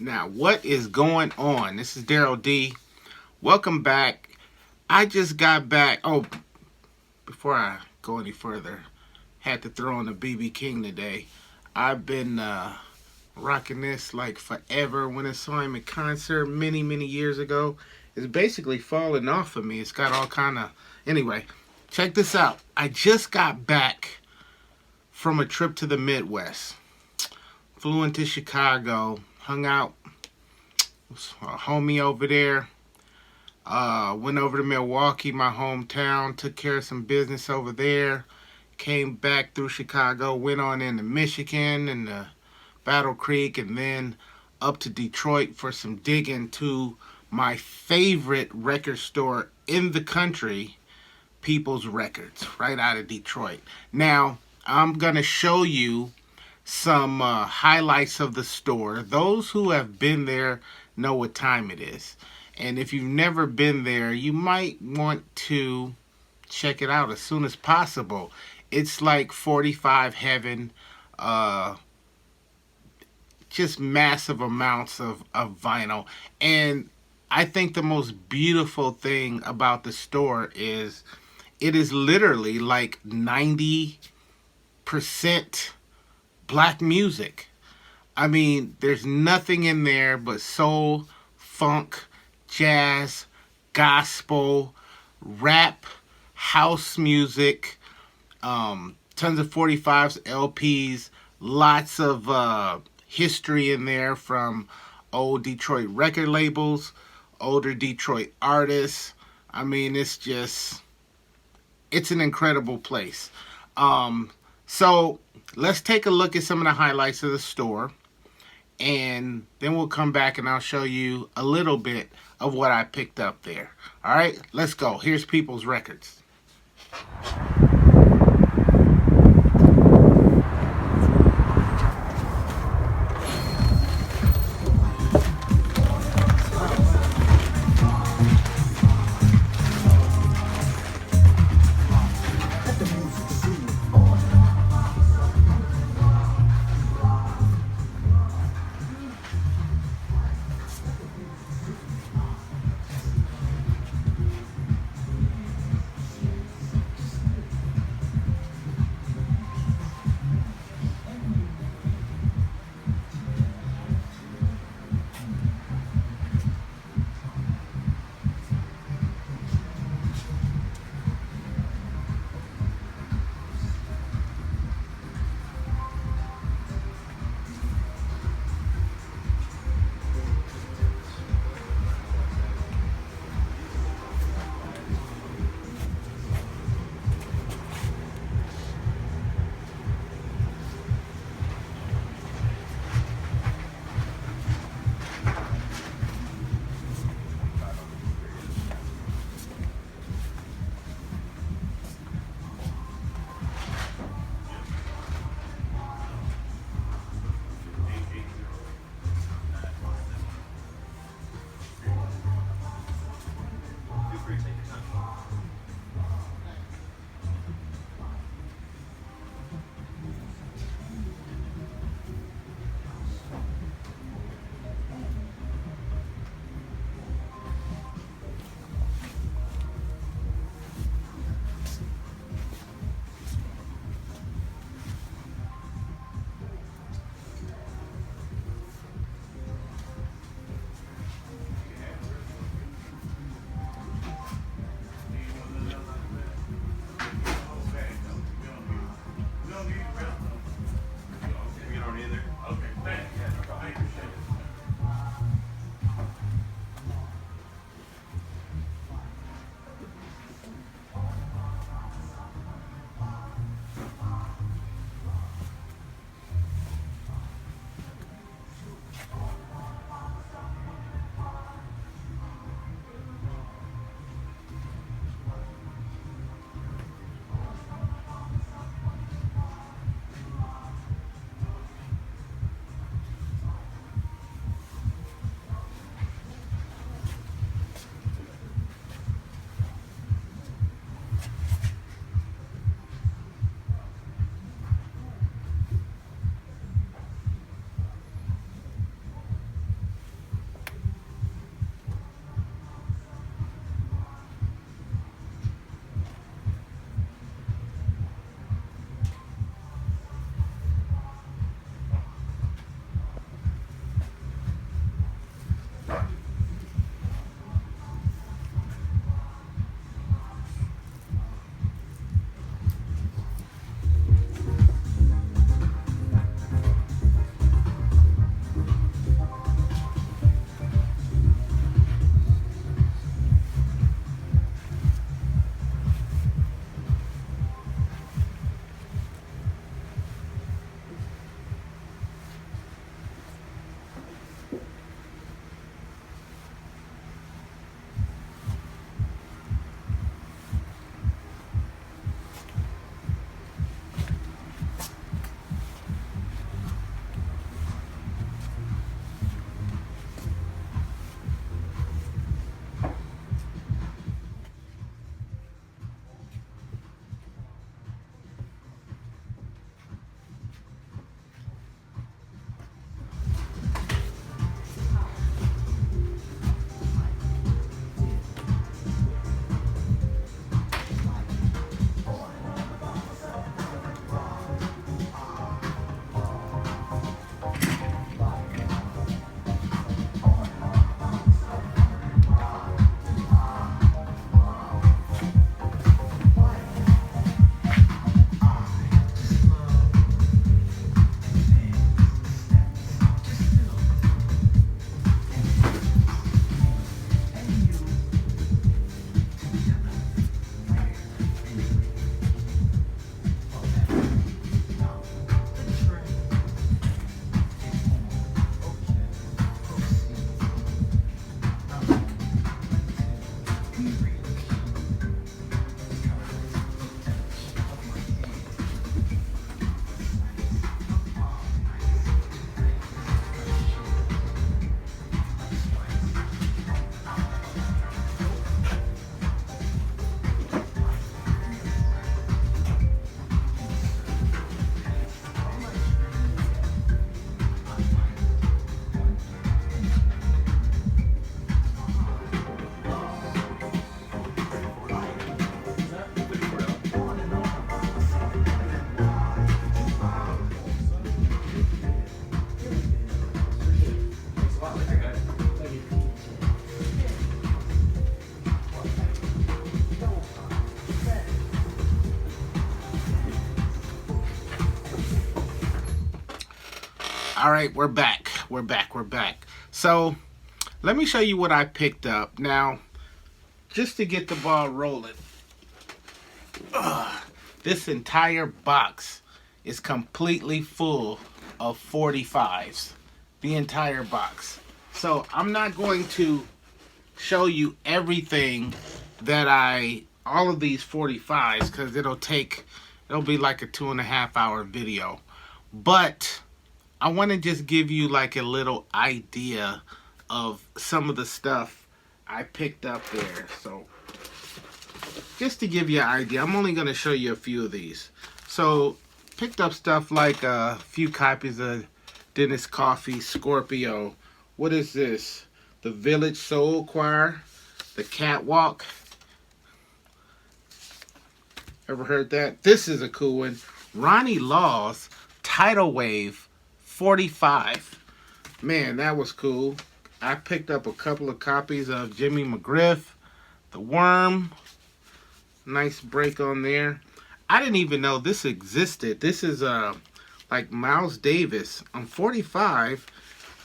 Now, what is going on? This is Daryl D. Welcome back. I just got back. Oh, before I go any further, had to throw on the BB King today. I've been rocking this like forever. When I saw him in concert many years ago, it's basically falling off of me. It's got all kind of. Anyway, check this out. I just got back from a trip to the Midwest. Flew into Chicago, hung out with a homie over there. Went over to Milwaukee, my hometown, took care of some business over there. Came back through Chicago, went on into Michigan and Battle Creek, and then up to Detroit for some digging to my favorite record store in the country, People's Records, right out of Detroit. Now, I'm going to show you some highlights of the store. Those who have been there know what time it is. And if you've never been there, you might want to check it out as soon as possible. It's like 45 heaven, just massive amounts of vinyl. And I think the most beautiful thing about the store is it is literally like 90% black music. I mean, there's nothing in there but soul, funk, jazz, gospel, rap, house music, tons of 45s, LPs, lots of history in there from old Detroit record labels, older Detroit artists. I mean, it's an incredible place. So let's take a look at some of the highlights of the store, and then we'll come back and I'll show you a little bit of what I picked up there. All right, let's go. Here's People's Records. All right, we're back. We're back. So let me show you what I picked up. Now, just to get the ball rolling, this entire box is completely full of 45s. The entire box. So I'm not going to show you everything all of these 45s, because it'll be like a 2.5 hour video. But I want to just give you like a little idea of some of the stuff I picked up there. So just to give you an idea, I'm only going to show you a few of these. So picked up stuff like a few copies of Dennis Coffey, Scorpio. What is this? The Village Soul Choir, The Catwalk. Ever heard that? This is a cool one. Ronnie Law's Tidal Wave 45. Man, that was cool. I picked up a couple of copies of Jimmy McGriff, The Worm. Nice break on there. I didn't even know this existed. This is like Miles Davis on 45,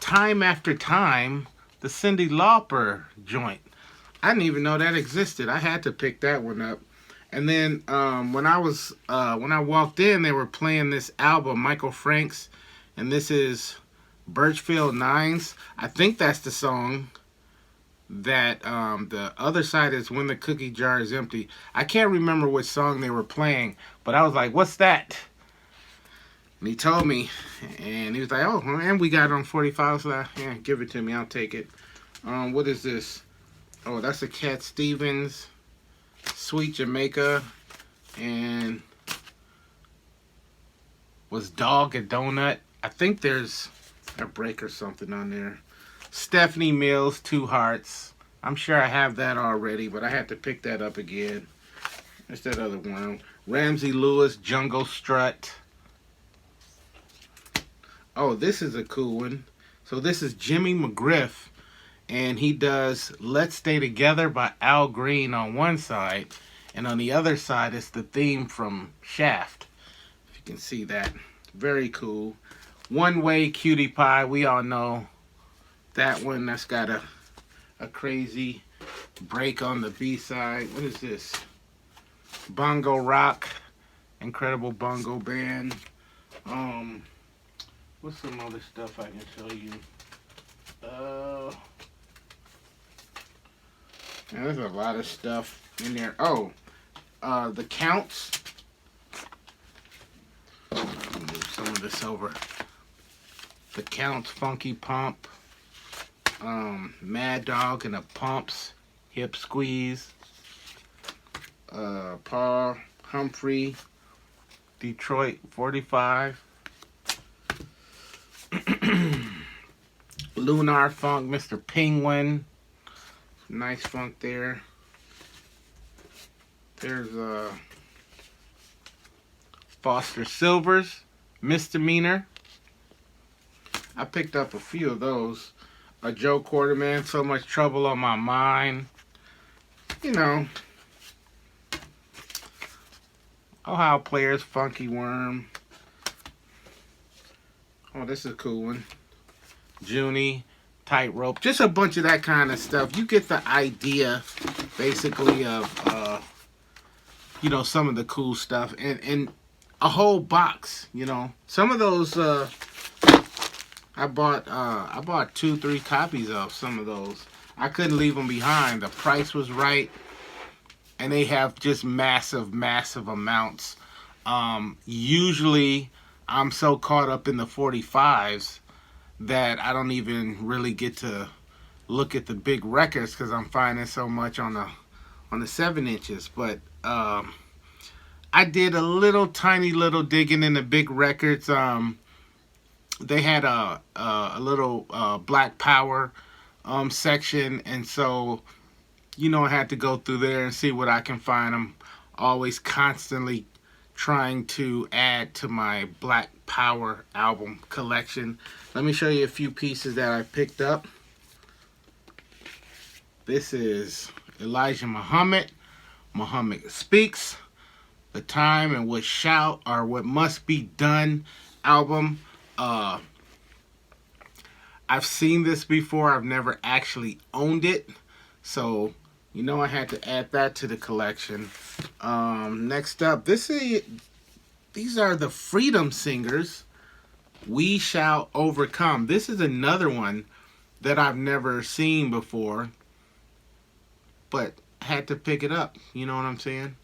Time After Time, the Cyndi Lauper joint. I didn't even know that existed. I had to pick that one up. And then when I walked in, they were playing this album, Michael Franks, and this is Birchfield Nines. I think that's the song that the other side is When the Cookie Jar is Empty. I can't remember which song they were playing, but I was like, what's that? And he told me, and he was like, oh, and we got it on 45, so yeah, give it to me, I'll take it. What is this? Oh, that's a Cat Stevens, Sweet Jamaica, and was Dog a Donut? I think there's a break or something on there. Stephanie Mills, Two Hearts. I'm sure I have that already, but I had to pick that up again. There's that other one. Ramsey Lewis, Jungle Strut. Oh, this is a cool one. So this is Jimmy McGriff, and he does Let's Stay Together by Al Green on one side, and on the other side is the theme from Shaft. If you can see that. Very cool. One Way, Cutie Pie. We all know that one. That's got a crazy break on the B-side. What is this? Bongo Rock. Incredible Bongo Band. What's some other stuff I can show you? There's a lot of stuff in there. Oh, The Counts. I'll move some of this over. The Counts, Funky Pump. Mad Dog and the Pumps, Hip Squeeze. Paul Humphrey, Detroit 45. Lunar Funk, Mr. Penguin. Nice funk there. There's Foster Silvers, Misdemeanor. I picked up a few of those. A Joe Quarterman, So Much Trouble on My Mind. You know. Ohio Players, Funky Worm. Oh, this is a cool one. Junie, Tightrope. Just a bunch of that kind of stuff. You get the idea, basically, of, some of the cool stuff. And a whole box, Some of those, I bought 2-3 copies of some of those. I couldn't leave them behind. The price was right. And they have just massive amounts. Usually, I'm so caught up in the 45s that I don't even really get to look at the big records because I'm finding so much on the 7 inches. But I did a tiny little digging in the big records. They had a little Black Power section, and so I had to go through there and see what I can find. I'm always constantly trying to add to my Black Power album collection. Let me show you a few pieces that I picked up. This is Elijah Muhammad, Muhammad Speaks, The Time and What Shall or What Must Be Done album. I've seen this before. I've never actually owned it. So, you know, I had to add that to the collection. Next up, these are the Freedom Singers. We Shall Overcome. This is another one that I've never seen before, but had to pick it up. You know what I'm saying?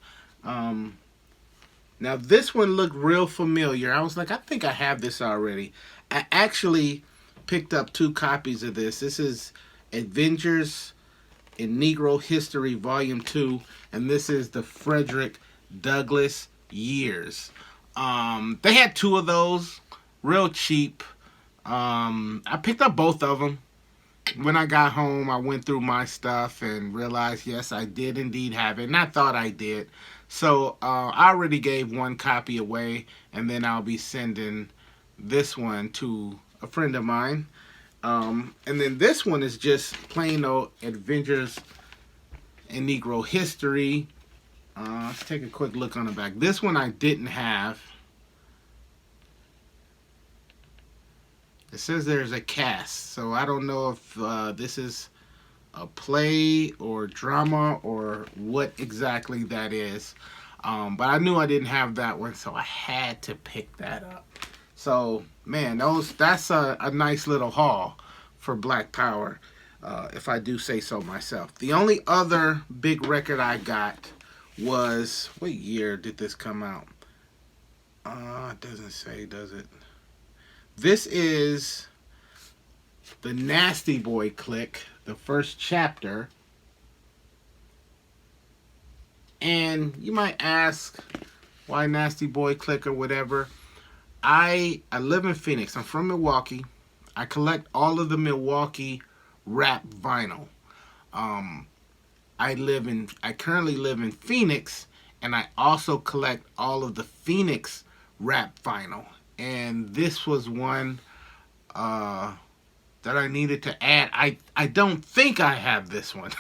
Now this one looked real familiar. I was like, I think I have this already. I actually picked up 2 copies of this. This is Adventures in Negro History Volume 2, and this is the Frederick Douglass Years. They had 2 of those, real cheap. I picked up both of them. When I got home, I went through my stuff and realized, yes, I did indeed have it, and I thought I did. So I already gave 1 copy away, and then I'll be sending this one to a friend of mine. And then this one is just plain old Adventures in Negro History. Let's take a quick look on the back. This one I didn't have. It says there's a cast, so I don't know if this is a play or drama or what exactly that is. But I knew I didn't have that one, so I had to pick that up. So, man, that's a nice little haul for Black Power, if I do say so myself. The only other big record I got was, what year did this come out? It doesn't say, does it? This is the Nasty Boy Clique, the first chapter. And you might ask, why Nasty Boy Clique or whatever? I live in Phoenix. I'm from Milwaukee. I collect all of the Milwaukee rap vinyl. I currently live in Phoenix, and I also collect all of the Phoenix rap vinyl. And this was one that I needed to add. I don't think I have this one.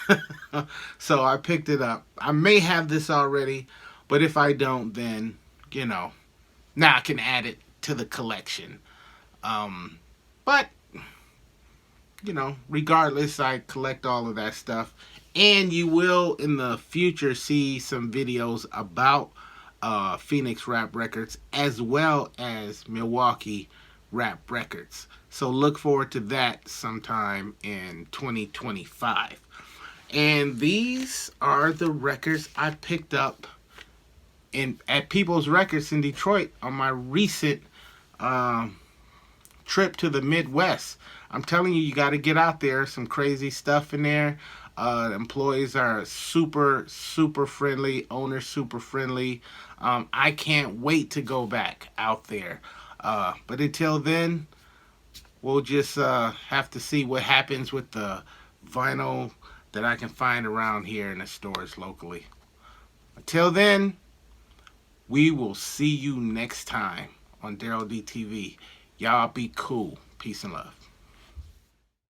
So I picked it up. I may have this already, but if I don't, then, you know, now I can add it to the collection. But, you know, regardless, I collect all of that stuff. And you will, in the future, see some videos about Phoenix Rap Records as well as Milwaukee Rap Records. So look forward to that sometime in 2025. And these are the records I picked up at People's Records in Detroit on my recent trip to the Midwest. I'm telling you, you got to get out there. Some crazy stuff in there. Employees are super, super friendly. Owners super friendly. I can't wait to go back out there. But until then, we'll just have to see what happens with the vinyl that I can find around here in the stores locally. Until then, we will see you next time on Daryl D TV. Y'all be cool. Peace and love.